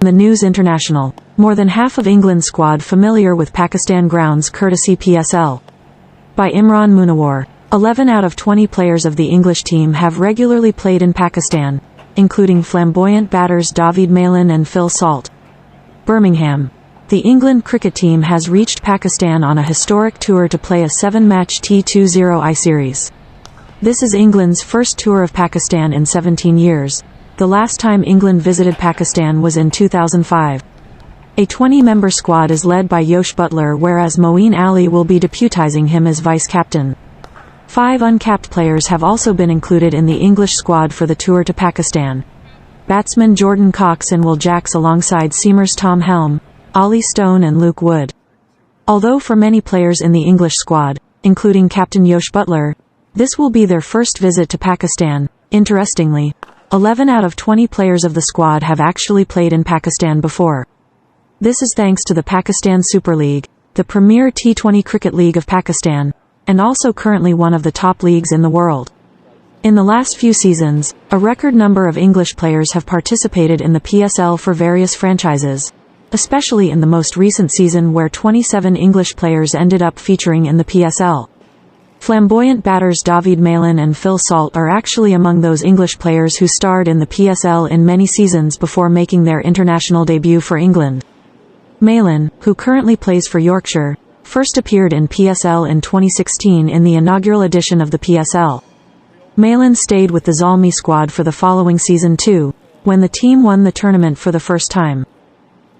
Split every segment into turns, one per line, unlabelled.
The News International. More than half of England's squad familiar with Pakistan grounds courtesy PSL. By Imran Munawar. 11 out of 20 players of the English team have regularly played in Pakistan, including flamboyant batters Dawid, Malan and Phil Salt. Birmingham. The England cricket team has reached Pakistan on a historic tour to play a 7-match T20I series. This is England's first tour of Pakistan in 17 years. The last time England visited Pakistan was in 2005. A 20-member squad is led by Jos Buttler, whereas Moeen Ali will be deputising him as vice-captain. 5 uncapped players have also been included in the English squad for the tour to Pakistan. Batsmen Jordan Cox and Will Jacks alongside seamers Tom Helm, Olly and Luke Wood. Although for many players in the English squad, including captain Jos Buttler, this will be their first visit to Pakistan, interestingly, 11 out of 20 players of the squad have actually played in Pakistan before. This is thanks to the Pakistan Super League, the premier T20 cricket league of Pakistan, and also currently one of the top leagues in the world. In the last few seasons, a record number of English players have participated in the PSL for various franchises, especially in the most recent season where 27 English players ended up featuring in the PSL. Flamboyant batters Dawid, Malan and Phil Salt are actually among those English players who starred in the PSL in many seasons before making their international debut for England. Malan, who currently plays for Yorkshire, first appeared in PSL in 2016 in the inaugural edition of the PSL. Malan stayed with the Zalmi squad for the following season too, when the team won the tournament for the first time.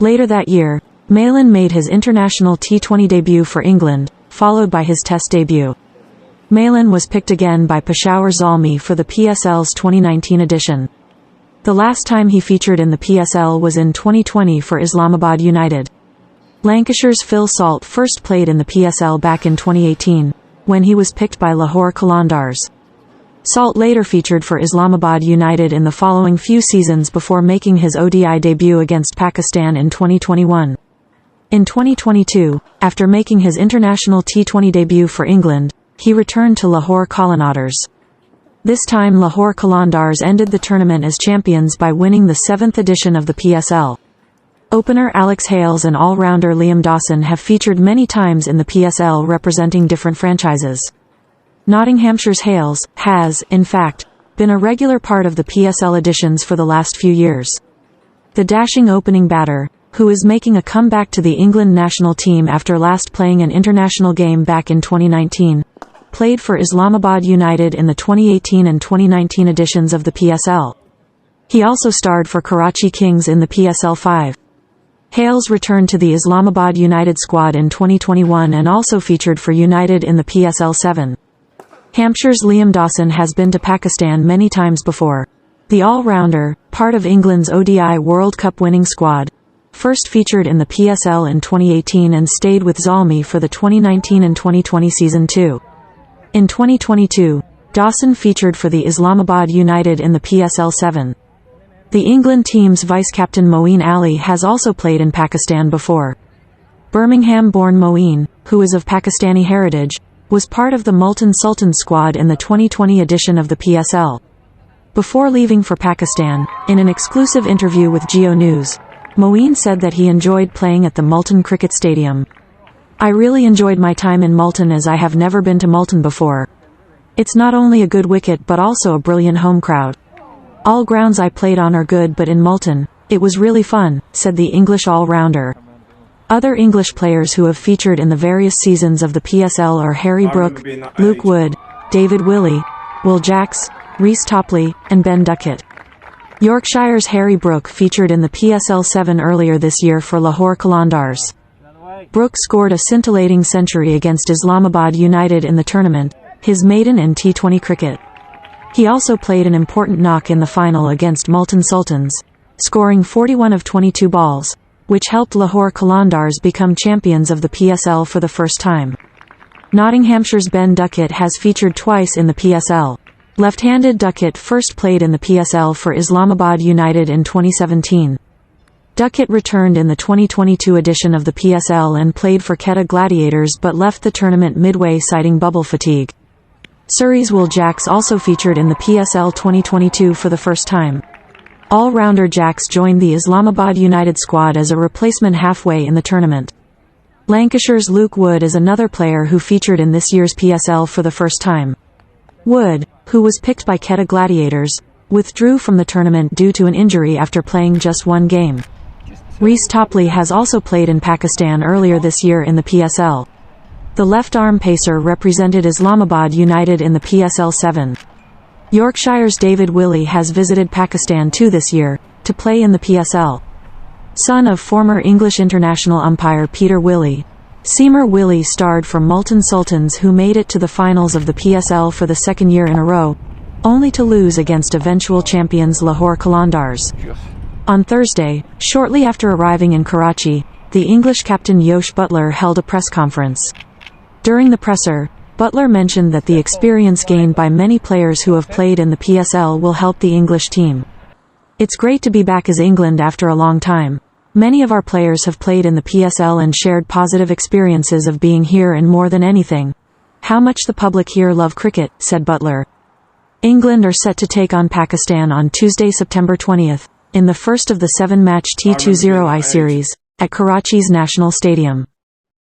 Later that year, Malan made his international T20 debut for England, followed by his Test debut. Malan was picked again by Peshawar Zalmi for the PSL's 2019 edition. The last time he featured in the PSL was in 2020 for Islamabad United. Lancashire's Phil Salt first played in the PSL back in 2018, when he was picked by Lahore Qalandars. Salt later featured for Islamabad United in the following few seasons before making his ODI debut against Pakistan in 2021. In 2022, after making his international T20 debut for England, he returned to Lahore Qalandars. This time Lahore Qalandars ended the tournament as champions by winning the 7th edition of the PSL. Opener Alex Hales and all-rounder Liam Dawson have featured many times in the PSL representing different franchises. Nottinghamshire's Hales has, in fact, been a regular part of the PSL editions for the last few years. The dashing opening batter, who is making a comeback to the England national team after last playing an international game back in 2019, played for Islamabad United in the 2018 and 2019 editions of the PSL. He also starred for Karachi Kings in the PSL 5. Hales returned to the Islamabad United squad in 2021 and also featured for United in the PSL 7. Hampshire's Liam Dawson has been to Pakistan many times before. The all-rounder, part of England's ODI World Cup winning squad, first featured in the PSL in 2018 and stayed with Zalmi for the 2019 and 2020 season too. In 2022, Dawson featured for the Islamabad United in the PSL 7. The England team's vice-captain Moeen Ali has also played in Pakistan before. Birmingham-born Moeen, who is of Pakistani heritage, was part of the Multan Sultan squad in the 2020 edition of the PSL. Before leaving for Pakistan, in an exclusive interview with Geo News, Moeen said that he enjoyed playing at the Multan Cricket Stadium. "I really enjoyed my time in Multan as I have never been to Multan before. It's not only a good wicket but also a brilliant home crowd. All grounds I played on are good, but in Multan, it was really fun," said the English all-rounder. Other English players who have featured in the various seasons of the PSL are Harry Brook, Luke Wood, David Willey, Will Jacks, Reece Topley, and Ben Duckett. Yorkshire's Harry Brook featured in the PSL 7 earlier this year for Lahore Qalandars. Brook scored a scintillating century against Islamabad United in the tournament, his maiden in T20 cricket. He also played an important knock in the final against Multan Sultans, scoring 41 of 22 balls, which helped Lahore Qalandars become champions of the PSL for the first time. Nottinghamshire's Ben Duckett has featured twice in the PSL. Left-handed Duckett first played in the PSL for Islamabad United in 2017. Duckett returned in the 2022 edition of the PSL and played for Quetta Gladiators but left the tournament midway citing bubble fatigue. Surrey's Will Jacks also featured in the PSL 2022 for the first time. All-rounder Jacks joined the Islamabad United squad as a replacement halfway in the tournament. Lancashire's Luke Wood is another player who featured in this year's PSL for the first time. Wood, who was picked by Quetta Gladiators, withdrew from the tournament due to an injury after playing just one game. Reece Topley has also played in Pakistan earlier this year in the PSL. The left-arm pacer represented Islamabad United in the PSL 7. Yorkshire's David Willey has visited Pakistan too this year, to play in the PSL. Son of former English international umpire Peter Willey, Seamer Willey starred for Multan Sultans, who made it to the finals of the PSL for the second year in a row, only to lose against eventual champions Lahore Qalandars. On Thursday, shortly after arriving in Karachi, the English captain Jos Buttler held a press conference. During the presser, Buttler mentioned that the experience gained by many players who have played in the PSL will help the English team. It's great to be back as England after a long time. Many of our players have played in the PSL and shared positive experiences of being here, and more than anything, how much the public here love cricket, said Buttler. England are set to take on Pakistan on Tuesday, September 20th, in the first of the 7-match T20I series, at Karachi's National Stadium.